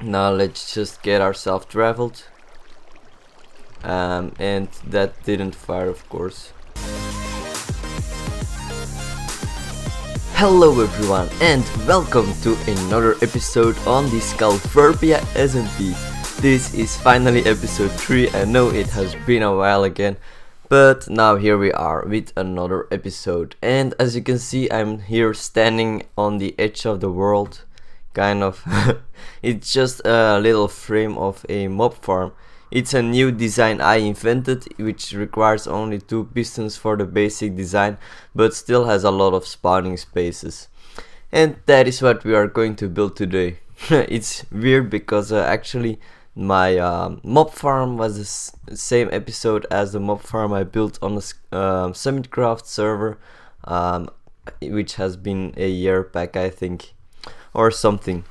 Now let's just get ourselves traveled. And that didn't fire, of course. Hello everyone and welcome to another episode on the Scalverpia SMP. This is finally episode 3. I know it has been a while again, but now here we are with another episode. And as you can see, I'm here standing on the edge of the world, kind of. It's just a little frame of a mob farm. It's a new design I invented, which requires only 2 pistons for the basic design, but still has a lot of spawning spaces. And that is what we are going to build today. It's weird because actually my mob farm was the same episode as the mob farm I built on the Summitcraft server, which has been a year back, I think, or something.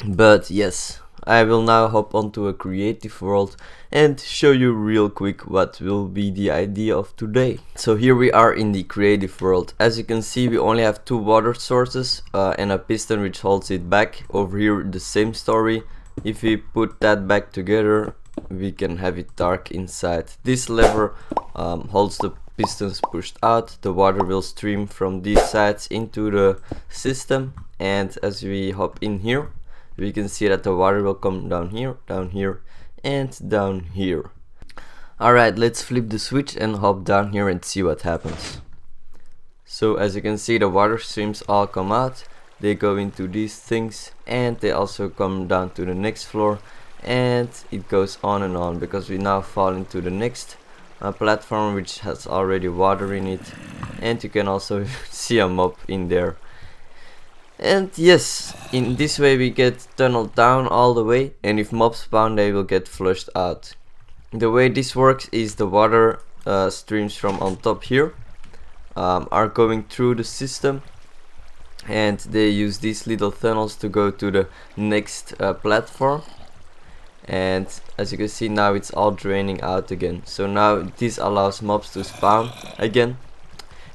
But yes, I will now hop onto a creative world and show you real quick what will be the idea of today. So here we are in the creative world. As you can see, we only have 2 water sources and a piston which holds it back. Over here the same story. If we put that back together, we can have it dark inside. This lever holds the pistons pushed out. The water will stream from these sides into the system, and as we hop in here, we can see that the water will come down here, and down here. Alright, let's flip the switch and hop down here and see what happens. So as you can see, the water streams all come out. They go into these things and they also come down to the next floor, and it goes on and on because we now fall into the next platform which has already water in it, and you can also see a mob in there. And yes, in this way we get tunneled down all the way, and if mobs spawn they will get flushed out. The way this works is the water streams from on top here are going through the system, and they use these little tunnels to go to the next platform. And as you can see, now it's all draining out again. So now this allows mobs to spawn again.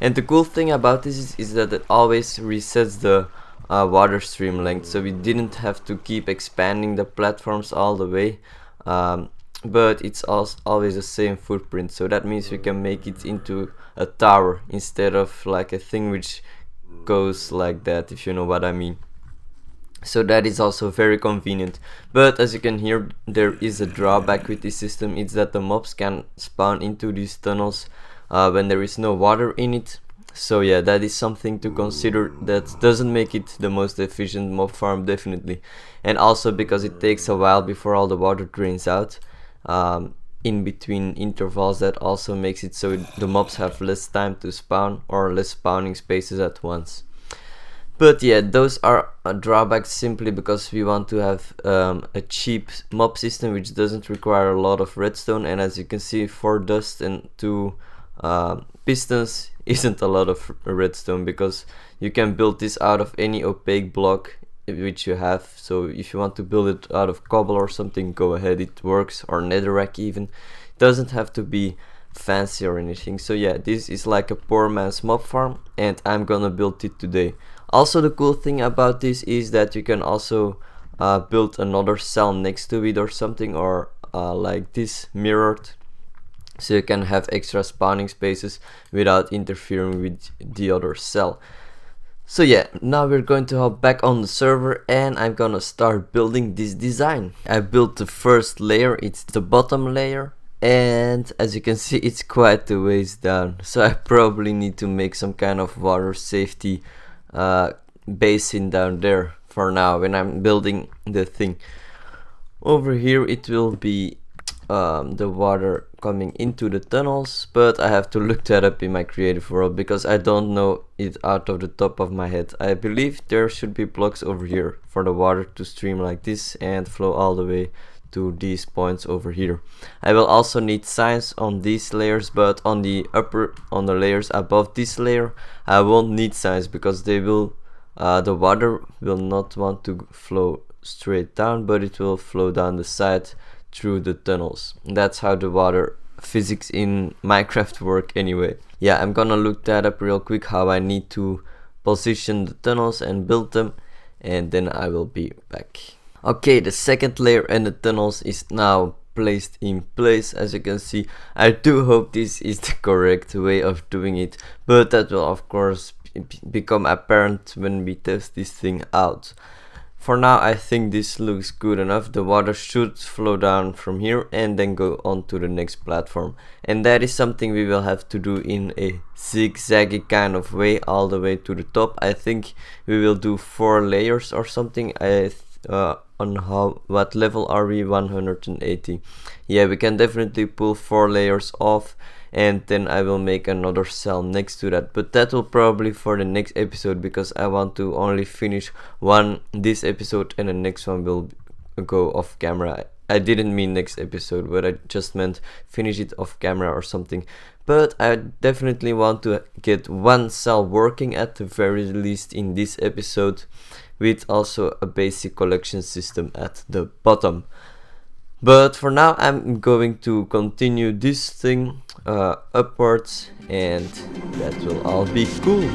And the cool thing about this is that it always resets the water stream length, so we didn't have to keep expanding the platforms all the way, but it's always the same footprint, so that means we can make it into a tower instead of like a thing which goes like that, if you know what I mean. So that is also very convenient. But as you can hear, there is a drawback with this system. It's that the mobs can spawn into these tunnels when there is no water in it. So yeah, that is something to consider. That doesn't make it the most efficient mob farm, definitely. And also because it takes a while before all the water drains out in between intervals, that also makes it so the mobs have less time to spawn, or less spawning spaces at once. But yeah, those are drawbacks simply because we want to have a cheap mob system which doesn't require a lot of redstone. And as you can see, 4 dust and 2 pistons isn't a lot of redstone, because you can build this out of any opaque block which you have. So if you want to build it out of cobble or something, go ahead, it works, or netherrack even. It doesn't have to be fancy or anything. So yeah, this is like a poor man's mob farm, and I'm gonna build it today. Also, the cool thing about this is that you can also build another cell next to it or something, or like this, mirrored, so you can have extra spawning spaces without interfering with the other cell. So yeah, now we're going to hop back on the server and I'm gonna start building this design. I built the first layer, it's the bottom layer, and as you can see, it's quite a ways down, so I probably need to make some kind of water safety basin down there for now when I'm building the thing. Over here it will be the water coming into the tunnels, but I have to look that up in my creative world because I don't know it out of the top of my head. I believe there should be blocks over here for the water to stream like this and flow all the way to these points over here. I will also need signs on these layers, but on the layers above this layer I won't need signs because they will the water will not want to flow straight down, but it will flow down the side through the tunnels. That's how the water physics in Minecraft work anyway. Yeah, I'm gonna look that up real quick, how I need to position the tunnels and build them, and then I will be back. Okay, the second layer and the tunnels is now placed in place. As you can see, I do hope this is the correct way of doing it, but that will of course become apparent when we test this thing out. For now, I think this looks good enough. The water should flow down from here and then go on to the next platform. And that is something we will have to do in a zigzaggy kind of way all the way to the top. I think we will do 4 layers or something. On what level are we? 180. Yeah, we can definitely pull 4 layers off, and then I will make another cell next to that, but that will probably for the next episode, because I want to only finish one this episode and the next one will go off camera. I didn't mean next episode, but I just meant finish it off camera or something. But I definitely want to get one cell working at the very least in this episode, with also a basic collection system at the bottom. But for now, I'm going to continue this thing upwards, and that will all be cool.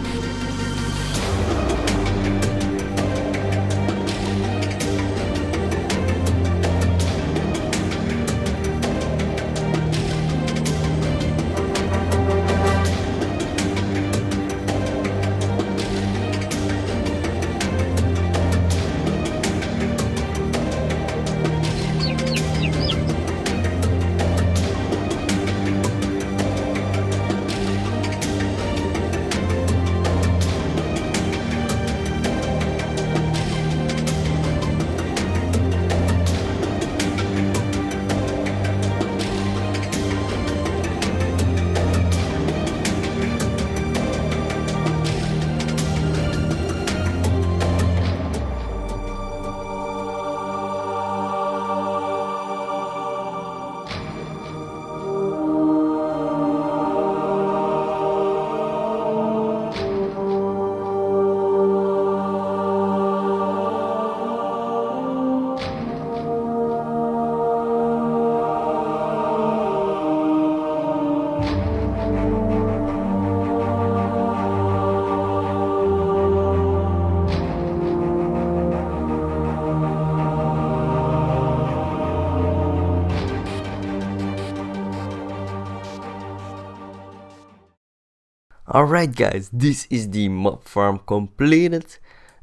Alright guys, this is the mob farm completed.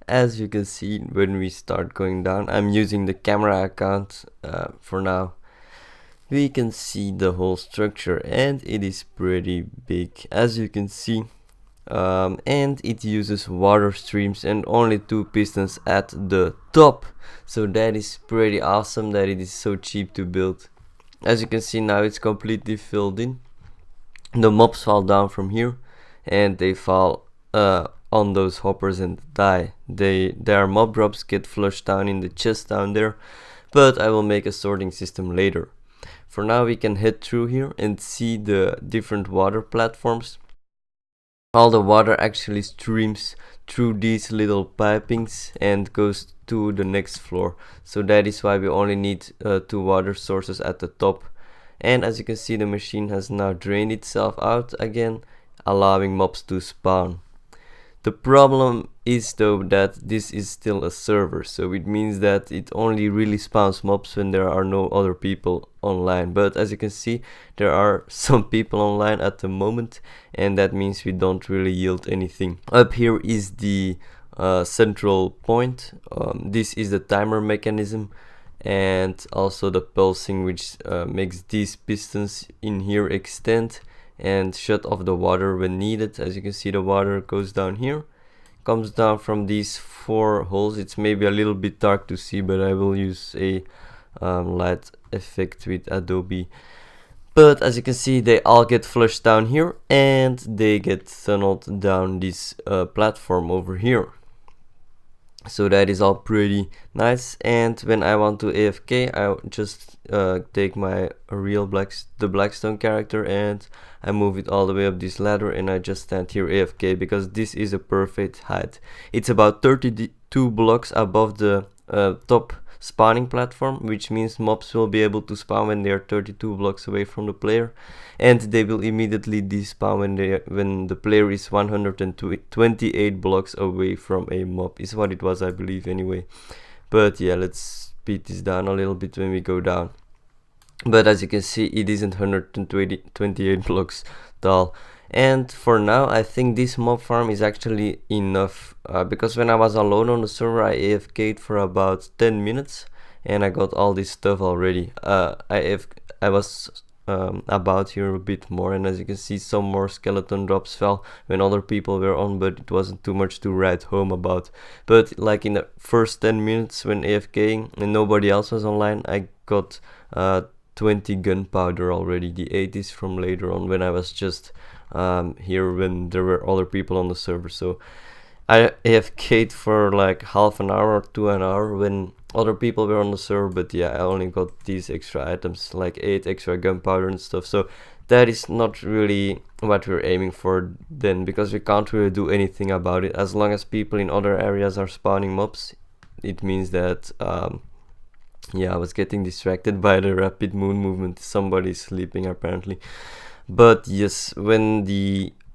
As you can see, when we start going down, I'm using the camera account for now. We can see the whole structure and it is pretty big, as you can see. And it uses water streams and only 2 pistons at the top. So that is pretty awesome that it is so cheap to build. As you can see now, it's completely filled in. The mobs fall down from here and they fall on those hoppers and die. Their mob drops get flushed down in the chest down there, but I will make a sorting system later. For now, we can head through here and see the different water platforms. All the water actually streams through these little pipings and goes to the next floor. So that is why we only need 2 water sources at the top. And as you can see, the machine has now drained itself out again, allowing mobs to spawn. The problem is though that this is still a server, so it means that it only really spawns mobs when there are no other people online. But as you can see, there are some people online at the moment, and that means we don't really yield anything. Up here is the central point. This is the timer mechanism, and also the pulsing, which makes these pistons in here extend and shut off the water when needed. As you can see, the water goes down here, comes down from these 4 holes. It's maybe a little bit dark to see, but I will use a light effect with Adobe. But as you can see, they all get flushed down here and they get tunneled down this platform over here. So that is all pretty nice. And when I want to AFK, I just take my the Blackstone character and I move it all the way up this ladder, and I just stand here AFK because this is a perfect height. It's about 32 blocks above the top spawning platform, which means mobs will be able to spawn when they are 32 blocks away from the player, and they will immediately despawn when the player is 128 blocks away from a mob, is what it was, I believe, anyway. But yeah, let's speed this down a little bit when we go down. But as you can see, it isn't 128 blocks tall. And for now, I think this mob farm is actually enough, because when I was alone on the server, I AFK'd for about 10 minutes and I got all this stuff already. I was about here a bit more, and as you can see, some more skeleton drops fell when other people were on, but it wasn't too much to write home about. But like in the first 10 minutes when AFKing and nobody else was online, I got 20 gunpowder already. The 8 is from later on when I was just here when there were other people on the server. So I AFK'd for like half an hour to an hour when other people were on the server, but yeah, I only got these extra items, like 8 extra gunpowder and stuff. So that is not really what we're aiming for then, because we can't really do anything about it. As long as people in other areas are spawning mobs, it means that yeah, I was getting distracted by the rapid moon movement. Somebody's sleeping apparently. But yes, when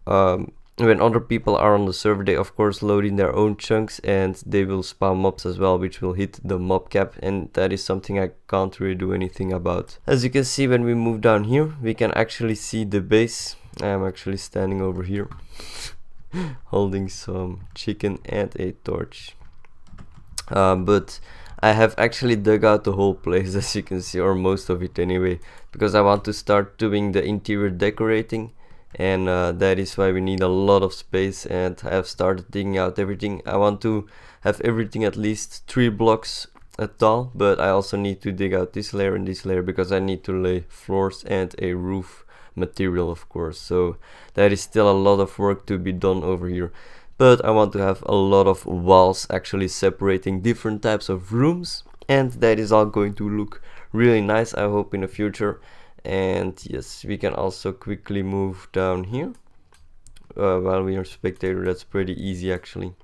other people are on the server, they of course load in their own chunks and they will spawn mobs as well, which will hit the mob cap, and that is something I can't really do anything about. As you can see, when we move down here, we can actually see the base. I am actually standing over here holding some chicken and a torch. But I have actually dug out the whole place, as you can see, or most of it anyway, because I want to start doing the interior decorating, and that is why we need a lot of space, and I have started digging out everything. I want to have everything at least 3 blocks tall, but I also need to dig out this layer and this layer because I need to lay floors and a roof material, of course. So that is still a lot of work to be done over here. But I want to have a lot of walls actually separating different types of rooms, and that is all going to look really nice, I hope, in the future. And yes, we can also quickly move down here while we are spectator. That's pretty easy actually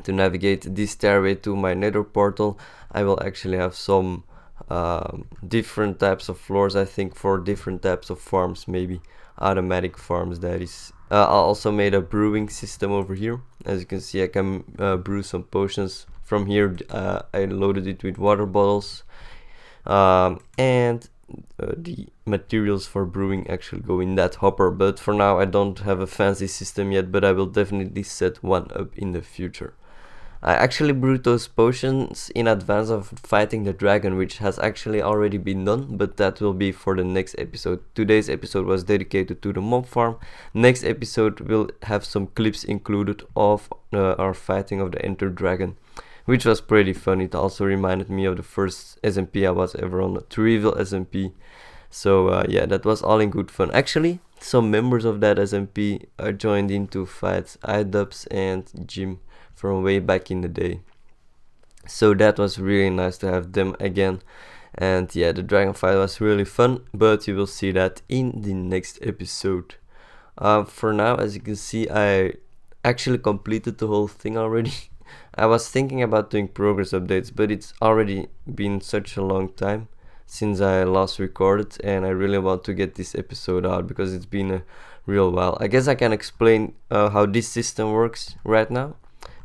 to navigate this stairway to my nether portal. I will actually have some different types of floors, I think, for different types of farms, maybe automatic farms, that is. I also made a brewing system over here. As you can see, I can brew some potions from here. I loaded it with water bottles, and the materials for brewing actually go in that hopper. But for now I don't have a fancy system yet, but I will definitely set one up in the future. I actually brewed those potions in advance of fighting the dragon, which has actually already been done, but that will be for the next episode. Today's episode was dedicated to the mob farm. Next episode will have some clips included of our fighting of the enter dragon, which was pretty fun. It also reminded me of the first SMP I was ever on, the Trivial SMP. So yeah, that was all in good fun. Actually, some members of that SMP joined in to fight iDubbbz and Jim from way back in the day. So that was really nice to have them again. And yeah, the dragon fight was really fun, but you will see that in the next episode. For now, as you can see, I actually completed the whole thing already. I was thinking about doing progress updates, but it's already been such a long time since I last recorded, and I really want to get this episode out because it's been a real while. I guess I can explain how this system works right now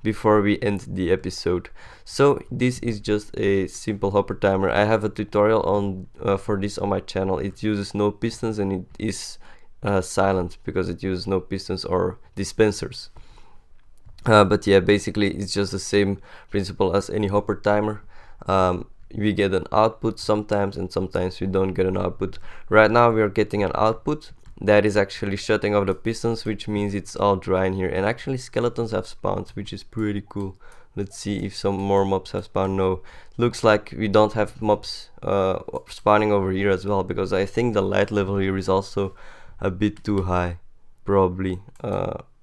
before we end the episode. So this is just a simple hopper timer. I have a tutorial on for this on my channel. It uses no pistons, and it is silent because it uses no pistons or dispensers. But yeah, basically it's just the same principle as any hopper timer. We get an output sometimes, and sometimes we don't get an output. Right now we are getting an output that is actually shutting off the pistons, which means it's all dry in here. And actually skeletons have spawned, which is pretty cool. Let's see if some more mobs have spawned. No, looks like we don't have mobs spawning over here as well, because I think the light level here is also a bit too high, probably.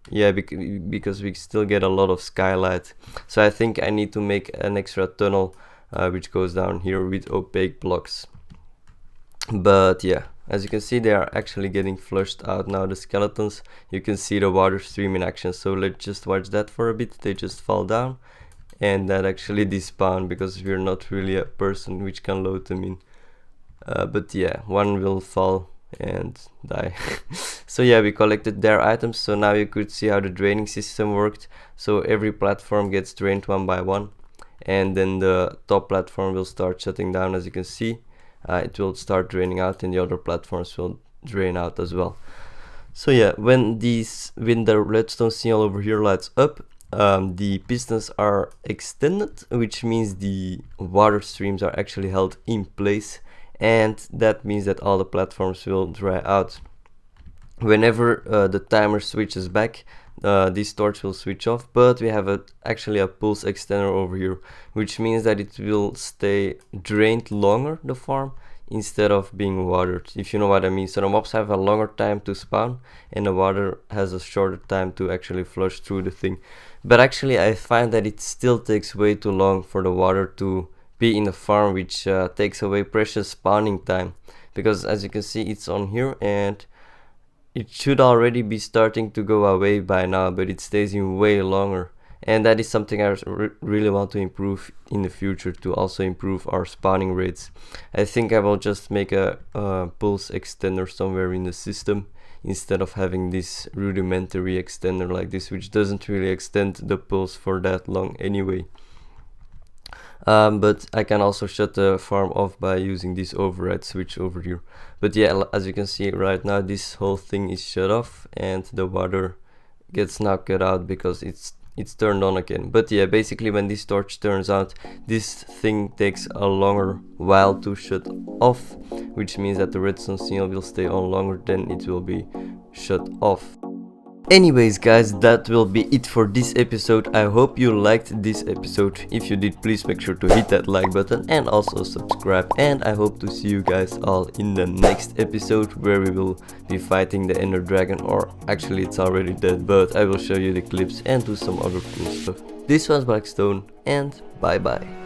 Yeah, because we still get a lot of skylight. So I think I need to make an extra tunnel which goes down here with opaque blocks. But yeah, as you can see, they are actually getting flushed out now, the skeletons. You can see the water stream in action, so let's just watch that for a bit. They just fall down, and that actually despawn because we're not really a person which can load them in. But yeah, one will fall and die. So yeah, we collected their items, so now you could see how the draining system worked. So every platform gets drained one by one, and then the top platform will start shutting down. As you can see, it will start draining out, and the other platforms will drain out as well. So yeah, when the redstone signal over here lights up, the pistons are extended, which means the water streams are actually held in place, and that means that all the platforms will dry out. Whenever the timer switches back, this torch will switch off, but we have actually a pulse extender over here, which means that it will stay drained longer, the farm, instead of being watered, if you know what I mean. So the mobs have a longer time to spawn, and the water has a shorter time to actually flush through the thing. But actually I find that it still takes way too long for the water to be in the farm, which takes away precious spawning time, because as you can see, it's on here and it should already be starting to go away by now, but it stays in way longer. And that is something I really want to improve in the future, to also improve our spawning rates. I think I will just make a pulse extender somewhere in the system, instead of having this rudimentary extender like this, which doesn't really extend the pulse for that long anyway. But I can also shut the farm off by using this override switch over here. But yeah, as you can see right now, this whole thing is shut off and the water gets now cut out because it's turned on again. But yeah, basically when this torch turns out, this thing takes a longer while to shut off, which means that the redstone signal will stay on longer than it will be shut off. Anyways guys, that will be it for this episode. I hope you liked this episode. If you did, please make sure to hit that like button and also subscribe, and I hope to see you guys all in the next episode, where we will be fighting the Ender Dragon, or actually it's already dead, but I will show you the clips and do some other cool stuff. This was Blackstone, and bye bye.